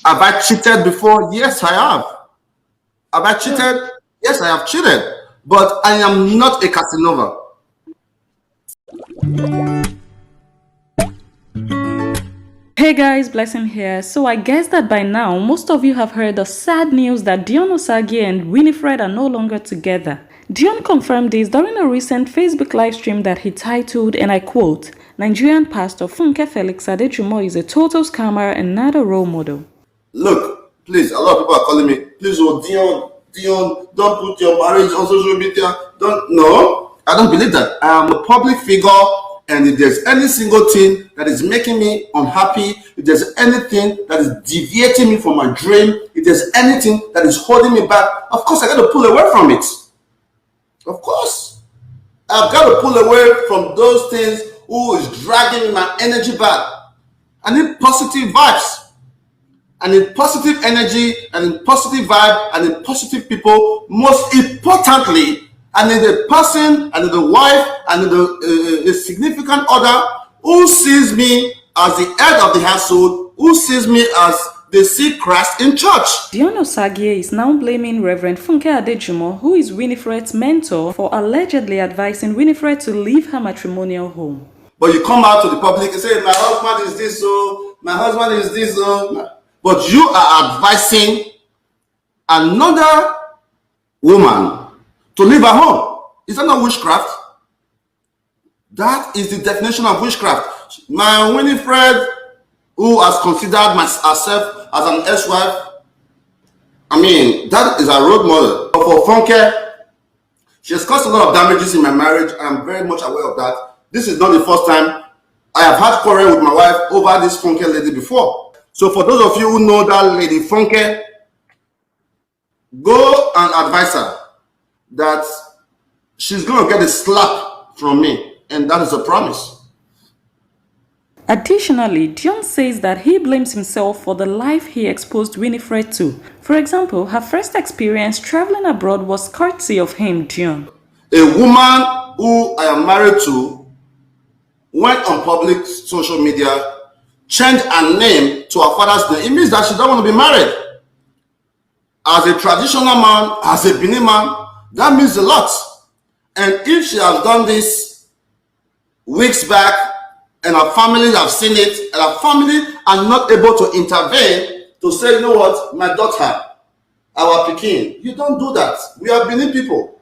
Have I cheated before? Yes, I have. Have I cheated? Yes, I have cheated. But I am not a Casanova. Hey guys, Blessing here. So I guess that by now, most of you have heard the sad news that Dion Osagie and Winifred are no longer together. Dion confirmed this during a recent Facebook live stream that he titled, and I quote, "Nigerian pastor Funke Felix Adejumo is a total scammer and not a role model." Look, please, a lot of people are calling me, please, oh, Dion, don't put your marriage on social media. Don't, no, I don't believe that. I am a public figure, and if there's any single thing that is making me unhappy, if there's anything that is deviating me from my dream, if there's anything that is holding me back, of course I got to pull away from it. Of course. I've got to pull away from those things who is dragging my energy back. I need positive vibes. I need positive energy, I need positive vibe, I need positive people. Most importantly, I need a person, I need a wife, I need a significant other who sees me as the head of the household, who sees me as they see Christ in church. Dion Osagie is now blaming Reverend Funke Adejumo, who is Winifred's mentor, for allegedly advising Winifred to leave her matrimonial home. But you come out to the public and say, my husband is this, so my husband is this, so. But you are advising another woman to leave her home. Is that not witchcraft? That is the definition of witchcraft. My Winifred, who has considered herself as an ex-wife, I mean, that is a role model. But for Funke, she has caused a lot of damages in my marriage. I'm very much aware of that. This is not the first time I have had quarrel with my wife over this Funke lady before. So for those of you who know that lady Funke, go and advise her that she's going to get a slap from me, and that is a promise. Additionally, Dion says that he blames himself for the life he exposed Winifred to. For example, her first experience traveling abroad was courtesy of him, Dion. A woman who I am married to went on public social media, changed her name to her father's name. It means that she doesn't want to be married. As a traditional man, as a Benin man, that means a lot. And if she has done this weeks back, and her family have seen it, and her family are not able to intervene to say, you know what, my daughter, our Pekin, you don't do that. We are Benin people.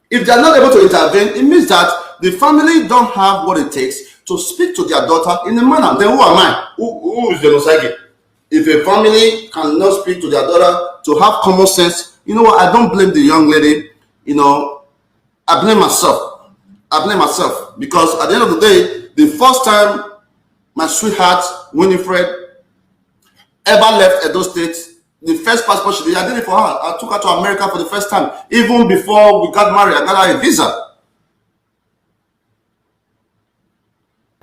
If they are not able to intervene, it means that the family don't have what it takes to speak to their daughter in a manner. Then who am I? Who is Dion Osagie? If a family cannot speak to their daughter to have common sense, you know what, I don't blame the young lady. You know, I blame myself. I blame myself, because at the end of the day, the first time my sweetheart Winifred ever left Edo State, the first passport she did, I did it for her. I took her to America for the first time. Even before we got married, I got her a visa.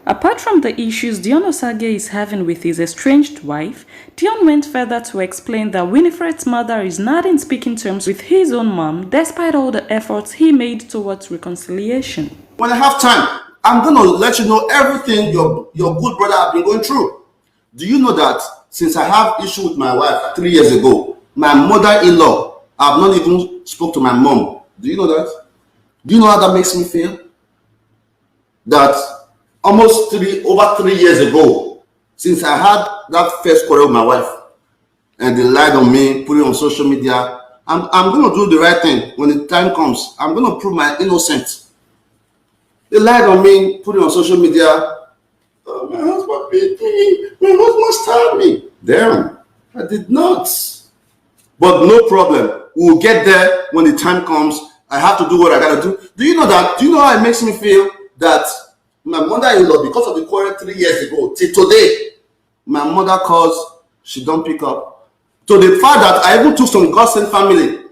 Apart from the issues Dion Osagie is having with his estranged wife, Dion went further to explain that Winifred's mother is not in speaking terms with his own mom, despite all the efforts he made towards reconciliation. When I have time, I'm going to let you know everything your good brother has been going through. Do you know that since I have issue with my wife 3 years ago, my mother-in-law, I have not even spoke to my mom. Do you know that? Do you know how that makes me feel? That almost over 3 years ago, since I had that first quarrel with my wife, and they lied on me, put it on social media, I'm going to do the right thing when the time comes. I'm going to prove my innocence. They lied on me, put it on social media. Oh, my husband beat me. My husband stabbed me. Damn, I did not. But no problem. We'll get there when the time comes. I have to do what I got to do. Do you know that? Do you know how it makes me feel that my mother-in-law, because of the quarrel 3 years ago, till today, my mother calls, she don't pick up. To the fact that I even took some gossip family.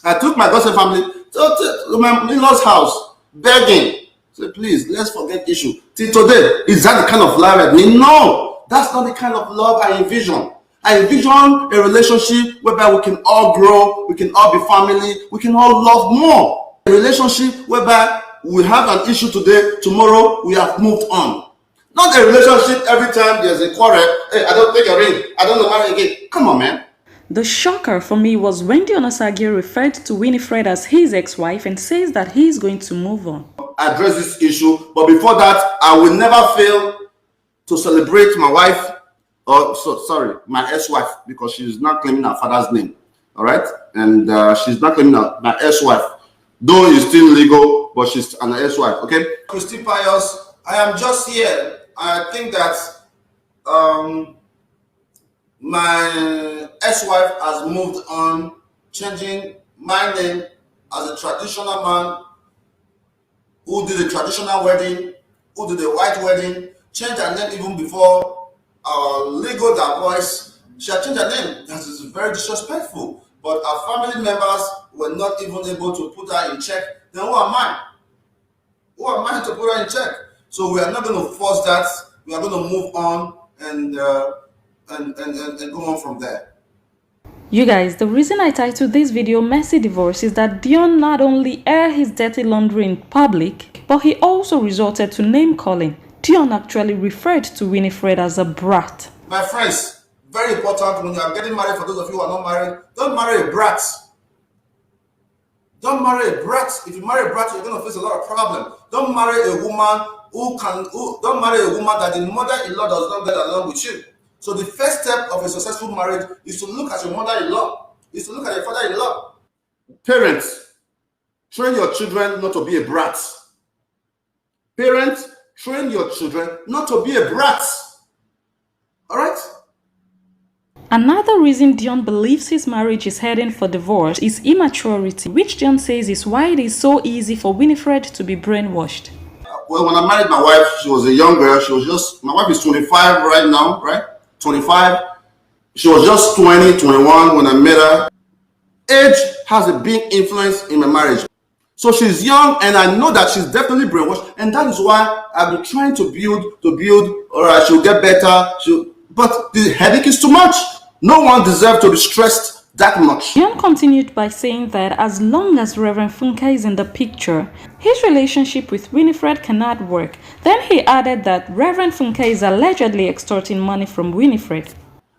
I took my gossip family to my in-laws' house, begging. Say, please, let's forget issue. Till today, is that the kind of love I mean? No, that's not the kind of love I envision. I envision a relationship whereby we can all grow, we can all be family, we can all love more. A relationship whereby we have an issue today, tomorrow we have moved on. Not a relationship every time there's a quarrel. Hey, I don't take your ring. I don't marry again. Come on, man. The shocker for me was when Dion Osagie referred to Winifred as his ex-wife and says that he is going to move on. Address this issue, but before that, I will never fail to celebrate my wife, my ex-wife, because she's not claiming her father's name. All right, and she's not claiming my ex-wife, though it's still legal, but she's an ex-wife. Okay, Christy Pius, I am just here. I think that my ex-wife has moved on, changing my name as a traditional man who did a traditional wedding, who did a white wedding, changed her name even before our legal divorce. She had changed her name. That is very disrespectful. But our family members were not even able to put her in check. Then who am I? Who am I to put her in check? So we are not going to force that. We are going to move on and go on from there. You guys, the reason I titled this video Messy Divorce is that Dion not only aired his dirty laundry in public, but he also resorted to name calling. Dion actually referred to Winifred as a brat. My friends, very important when you are getting married, for those of you who are not married, don't marry a brat. Don't marry a brat. If you marry a brat, you're going to face a lot of problems. Don't marry a woman don't marry a woman that the mother-in-law does not get along with you. So the first step of a successful marriage is to look at your mother-in-law, is to look at your father-in-law. Parents, train your children not to be a brat. Parents, train your children not to be a brat. All right? Another reason Dion believes his marriage is heading for divorce is immaturity, which Dion says is why it is so easy for Winifred to be brainwashed. Well, when I married my wife, she was a young girl. My wife is 25 right now, right? 25. She was just 20, 21 when I met her. Age has a big influence in my marriage. So she's young, and I know that she's definitely brainwashed, and that is why I've been trying to build, all right, she'll get better. But the headache is too much. No one deserves to be stressed that much. Dion continued by saying that as long as Reverend Funke is in the picture, his relationship with Winifred cannot work. Then he added that Reverend Funke is allegedly extorting money from Winifred.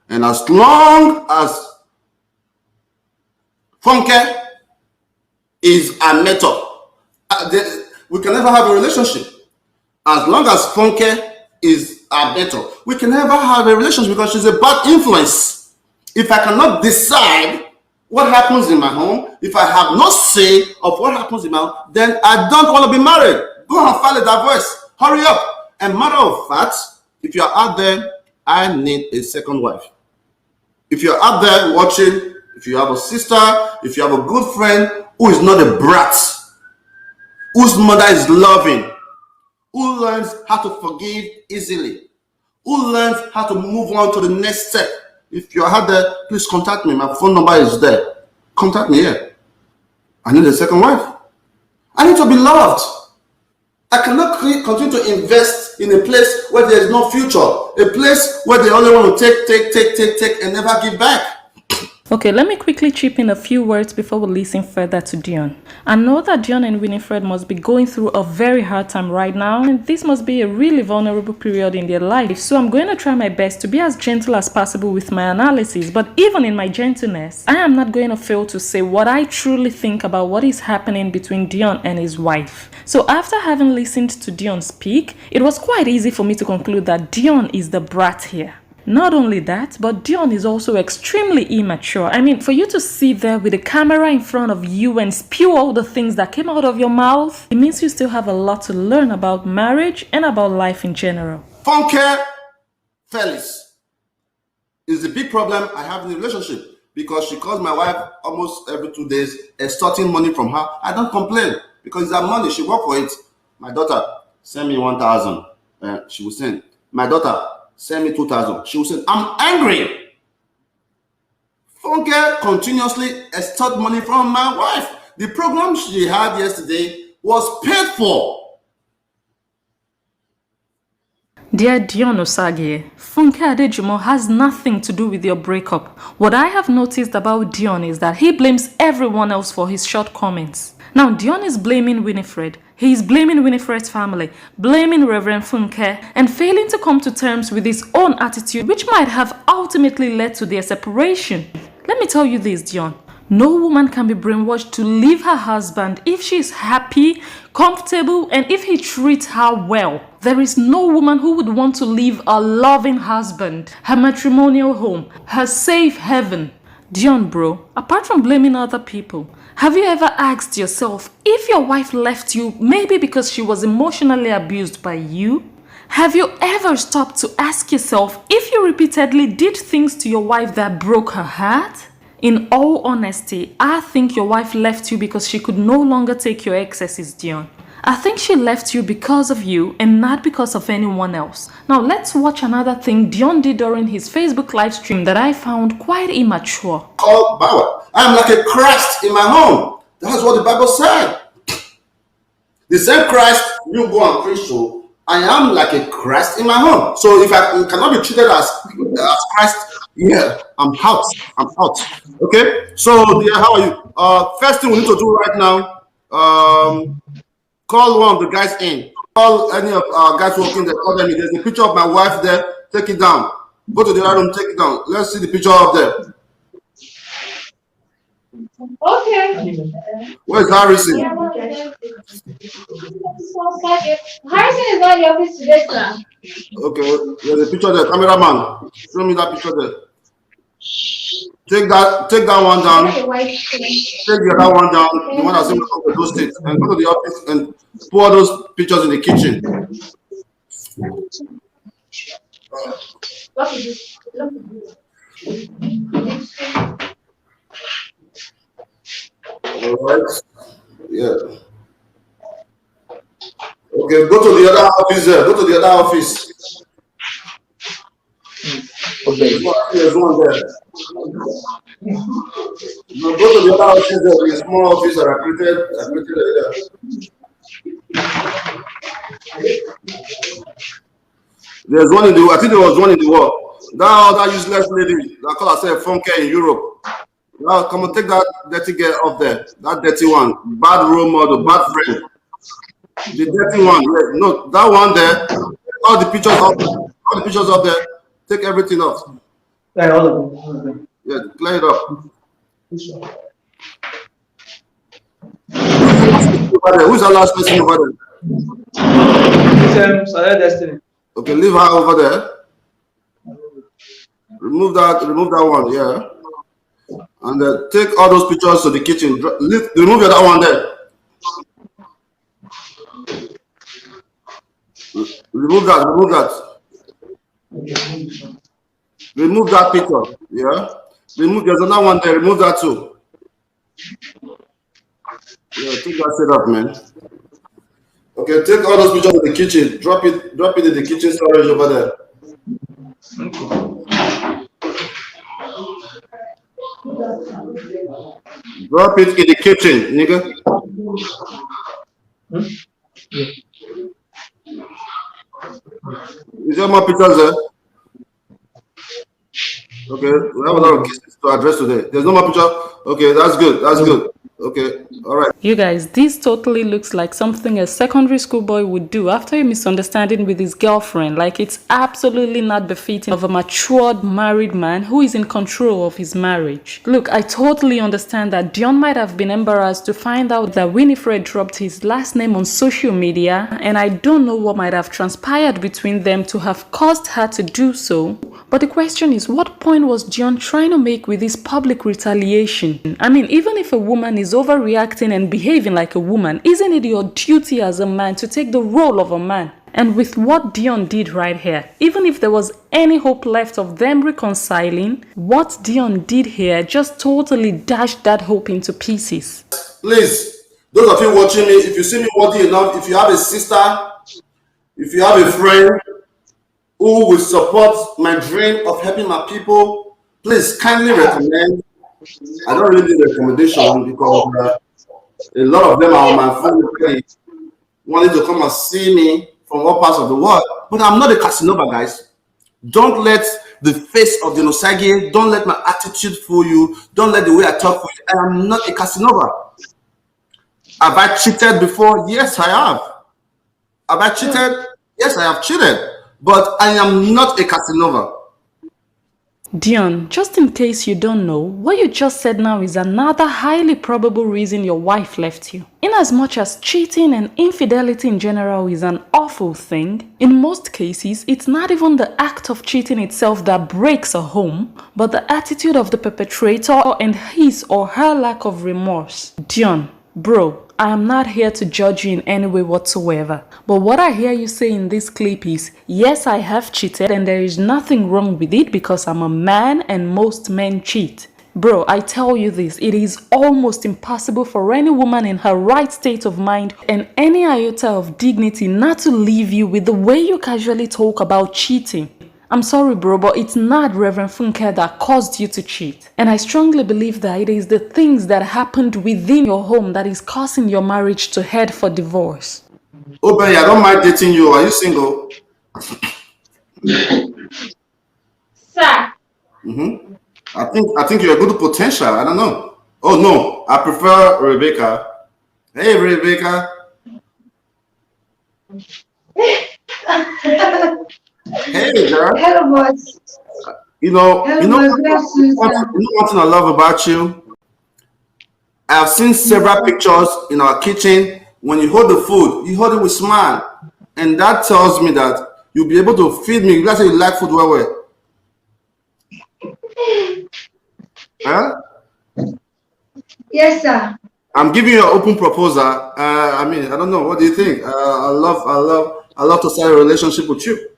And as long as Funke is a mentor, we can never have a relationship. As long as Funke is a mentor, we can never have a relationship because she's a bad influence. If I cannot decide what happens in my home, if I have no say of what happens in my home, then I don't want to be married. Go and file a divorce. Hurry up. And matter of fact, if you're out there, I need a second wife. If you're out there watching, if you have a sister, if you have a good friend who is not a brat, whose mother is loving, who learns how to forgive easily, who learns how to move on to the next step. If you're out there, please contact me. My phone number is there. Contact me here. I need a second wife. I need to be loved. I cannot continue to invest in a place where there is no future, a place where they only want to take and never give back. Okay, let me quickly chip in a few words before we listen further to Dion. I know that Dion and Winifred must be going through a very hard time right now, and this must be a really vulnerable period in their life. So I'm going to try my best to be as gentle as possible with my analysis, but even in my gentleness, I am not going to fail to say what I truly think about what is happening between Dion and his wife. So after having listened to Dion speak, it was quite easy for me to conclude that Dion is the brat here. Not only that, but Dion is also extremely immature. I mean, for you to sit there with a camera in front of you and spew all the things that came out of your mouth, it means you still have a lot to learn about marriage and about life in general. Funke Felix is the big problem I have in the relationship because she calls my wife almost every 2 days, extorting money from her. I don't complain because it's her money. She worked for it. My daughter, send me 1,000. She will send. My daughter, send me 2,000. She will say, I'm angry. Funke continuously extort money from my wife. The program she had yesterday was paid for. Dear Dion Osagie, Funke Adejumo has nothing to do with your breakup. What I have noticed about Dion is that he blames everyone else for his shortcomings. Now, Dion is blaming Winifred. He is blaming Winifred's family, blaming Reverend Funke, and failing to come to terms with his own attitude, which might have ultimately led to their separation. Let me tell you this, Dion. No woman can be brainwashed to leave her husband if she is happy, comfortable, and if he treats her well. There is no woman who would want to leave a loving husband, her matrimonial home, her safe heaven. Dion, bro, apart from blaming other people, have you ever asked yourself if your wife left you maybe because she was emotionally abused by you? Have you ever stopped to ask yourself if you repeatedly did things to your wife that broke her heart? In all honesty, I think your wife left you because she could no longer take your excesses, Dion. I think she left you because of you and not because of anyone else. Now let's watch another thing Dion did during his Facebook live stream that I found quite immature. Called Bauer. I'm like a Christ in my home. That's what the Bible said. The same Christ you go and preach to, I am like a Christ in my home. So if I cannot be treated as Christ, yeah, I'm out. I'm out. Okay. So dear, how are you? First thing we need to do right now, call one of the guys in. Call any of our guys working there. Call them in. There's a picture of my wife there. Take it down. Go to the other room. Take it down. Let's see the picture up there. Okay. Where's Harrison? Harrison is not in the office today, sir. Okay, there's a picture there. Cameraman, show me that picture there. Take that one down. Take the other one down. The one that's in those states, and go to the office and pour those pictures in the kitchen. What is this? All right. Yeah. Okay, go to the other office there. Go to the other office. Okay. There's one there. No, go to the other office there. The small office that I created there. There's one in the. I think there was one in the wall. That useless lady that called herself Funke in Europe. Now come on, take that dirty girl up there. That dirty one. Bad role model, bad friend. The dirty one. Yeah, no, that one there. All the pictures up there. All the pictures up there. Take everything off. Yeah, all of them. Yeah, clear it up. Who's the last person over there? It's Destiny. Okay, leave her over there. Remove that one, yeah. And take all those pictures to the kitchen. Remove the other one there. Remove that. Remove that picture, yeah. There's another one there. Remove that too. Yeah, take that set up, man. Okay, take all those pictures in the kitchen. Drop it in the kitchen storage over there. Drop it in the kitchen, nigga. Is there more pictures there? Okay, we have a lot of cases to address today. There's no more picture. Okay, that's good. Okay, all right. You guys, this totally looks like something a secondary school boy would do after a misunderstanding with his girlfriend. Like, it's absolutely not befitting of a matured married man who is in control of his marriage. Look, I totally understand that Dion might have been embarrassed to find out that Winifred dropped his last name on social media, and I don't know what might have transpired between them to have caused her to do so. But the question is, what point was Dion trying to make with this public retaliation? I mean, even if a woman is overreacting and behaving like a woman, isn't it your duty as a man to take the role of a man? And with what Dion did right here, even if there was any hope left of them reconciling, what Dion did here just totally dashed that hope into pieces. Please, those of you watching me, if you see me worthy enough, if you have a sister, if you have a friend who will support my dream of helping my people, please kindly recommend. I don't really need recommendation because a lot of them are on my phone already, wanting to come and see me from all parts of the world. But I'm not a Casanova, guys. Don't let the face of Dion Osagie, don't let my attitude fool you, don't let the way I talk fool you. I am not a Casanova. Have I cheated before? Yes, I have. Have I cheated? Yes, I have cheated. But I am not a Casanova. Dion, just in case you don't know, what you just said now is another highly probable reason your wife left you. In as much as cheating and infidelity in general is an awful thing, in most cases, it's not even the act of cheating itself that breaks a home, but the attitude of the perpetrator and his or her lack of remorse. Dion, bro, I am not here to judge you in any way whatsoever. But what I hear you say in this clip is, yes, I have cheated and there is nothing wrong with it because I'm a man and most men cheat. Bro, I tell you this, it is almost impossible for any woman in her right state of mind and any iota of dignity not to leave you with the way you casually talk about cheating. I'm sorry, bro, but it's not Reverend Funke that caused you to cheat. And I strongly believe that it is the things that happened within your home that is causing your marriage to head for divorce. Oh, Benny, I don't mind dating you. Are you single? Sir. I think you're a good potential. I don't know. Oh no, I prefer Rebecca. Hey, Rebecca. Hey, girl. Hello, boss. You know Good afternoon, sir. one thing I love about you? I've seen several pictures in our kitchen. When you hold the food, you hold it with smile. And that tells me that you'll be able to feed me. Let's say you like food well. Huh? Yes, sir. I'm giving you an open proposal. I mean, I don't know. What do you think? I love to start a relationship with you.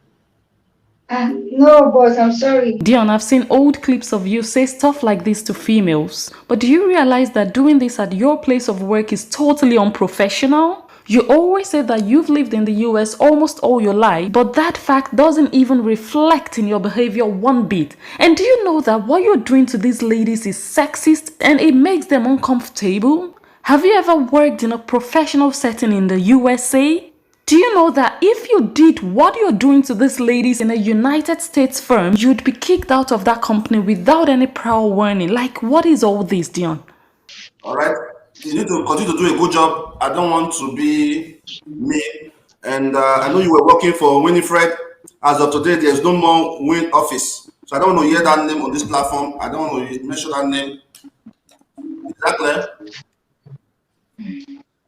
No, boss, I'm sorry. Dion, I've seen old clips of you say stuff like this to females. But do you realize that doing this at your place of work is totally unprofessional? You always say that you've lived in the US almost all your life, but that fact doesn't even reflect in your behavior one bit. And do you know that what you're doing to these ladies is sexist and it makes them uncomfortable? Have you ever worked in a professional setting in the USA? Do you know that if you did what you're doing to these ladies in a United States firm, you'd be kicked out of that company without any prior warning? Like, what is all this, Dion? All right. You need to continue to do a good job. I don't want to be mean. And I know you were working for Winifred. As of today, there's no more Win office. So I don't want to hear that name on this platform. I don't want to mention that name. Is that clear?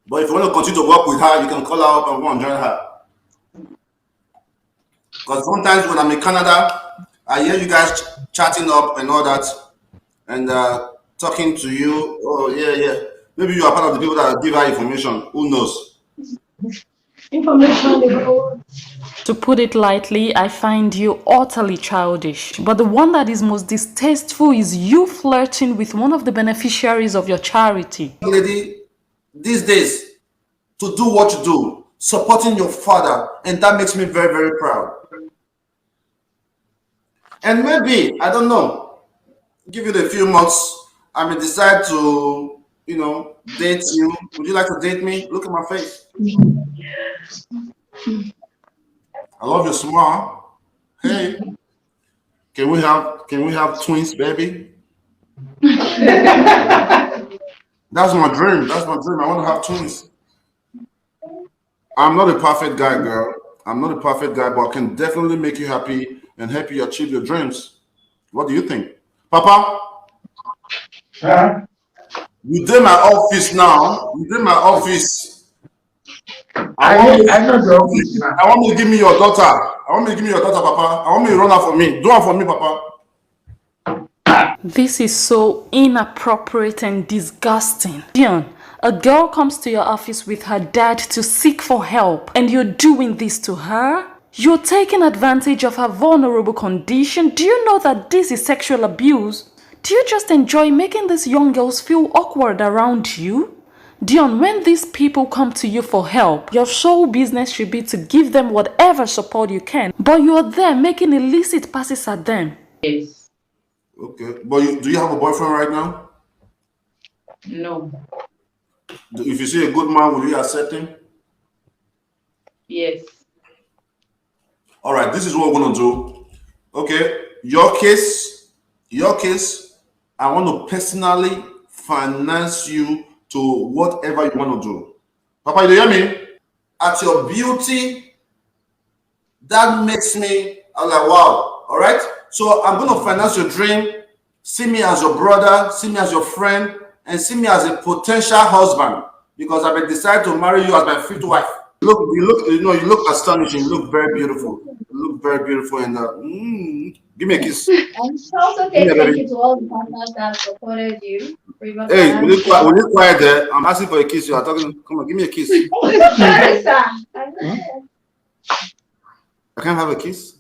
But if you want to continue to work with her, you can call her up and go and join her. Because sometimes when I'm in Canada, I hear you guys chatting up and all that, and talking to you. Oh, yeah. Maybe you are part of the people that give her information. Who knows? Information. To put it lightly, I find you utterly childish. But the one that is most distasteful is you flirting with one of the beneficiaries of your charity. Lady, these days, to do what you do, supporting your father, and that makes me very, very proud. And maybe, I don't know, give it a few months, I may decide to, date you. Would you like to date me? Look at my face. I love your smile. Hey, can we have twins, baby? That's my dream. I want to have twins. I'm not a perfect guy, girl. I'm not a perfect guy, but I can definitely make you happy and help you achieve your dreams. What do you think? Papa? Huh? You did my office now. You did my office. I know the office now. I want you to give me your daughter. Papa. I want you to run her for me. Do her for me, Papa. This is so inappropriate and disgusting. Dion, a girl comes to your office with her dad to seek for help, and you're doing this to her? You're taking advantage of her vulnerable condition. Do you know that this is sexual abuse? Do you just enjoy making these young girls feel awkward around you? Dion, when these people come to you for help, your sole business should be to give them whatever support you can, but you are there making illicit passes at them. Yes. Okay, but do you have a boyfriend right now? No. If you see a good man, will you accept him? Yes. All right, this is what we're gonna do. Okay, your case, I want to personally finance you to whatever you want to do. Papa, you hear me? At your beauty, that makes me, I'm like, wow. All right? So I'm going to finance your dream. See me as your brother, see me as your friend, and see me as a potential husband, because I've decided to marry you as my fifth wife. You look astonishing. You look very beautiful. You look very beautiful. And give me a kiss. And also say thank you to all the partners that have supported you. Hey, will you quiet there? I'm asking for a kiss. You are talking. Come on, give me a kiss. Sorry, sir. I can't have a kiss.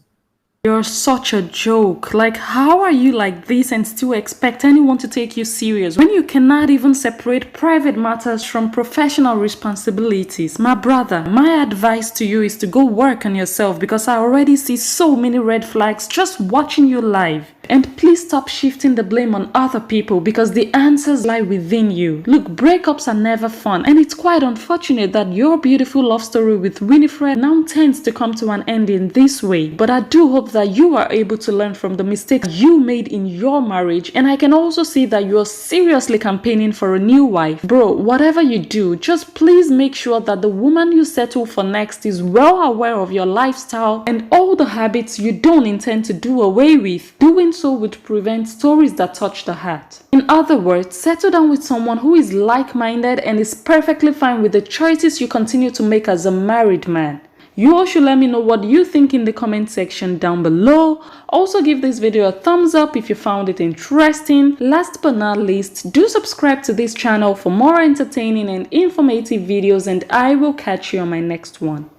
You're such a joke. Like, how are you like this and still expect anyone to take you serious when you cannot even separate private matters from professional responsibilities? My brother, my advice to you is to go work on yourself, because I already see so many red flags just watching you live. And please stop shifting the blame on other people, because the answers lie within you. Look, breakups are never fun, and it's quite unfortunate that your beautiful love story with Winifred now tends to come to an end in this way. But I do hope that you are able to learn from the mistakes you made in your marriage, and I can also see that you are seriously campaigning for a new wife. Bro, whatever you do, just please make sure that the woman you settle for next is well aware of your lifestyle and all the habits you don't intend to do away with. Doing so would prevent stories that touch the heart. In other words, settle down with someone who is like-minded and is perfectly fine with the choices you continue to make as a married man. You all should let me know what you think in the comment section down below. Also give this video a thumbs up if you found it interesting. Last but not least, do subscribe to this channel for more entertaining and informative videos, and I will catch you on my next one.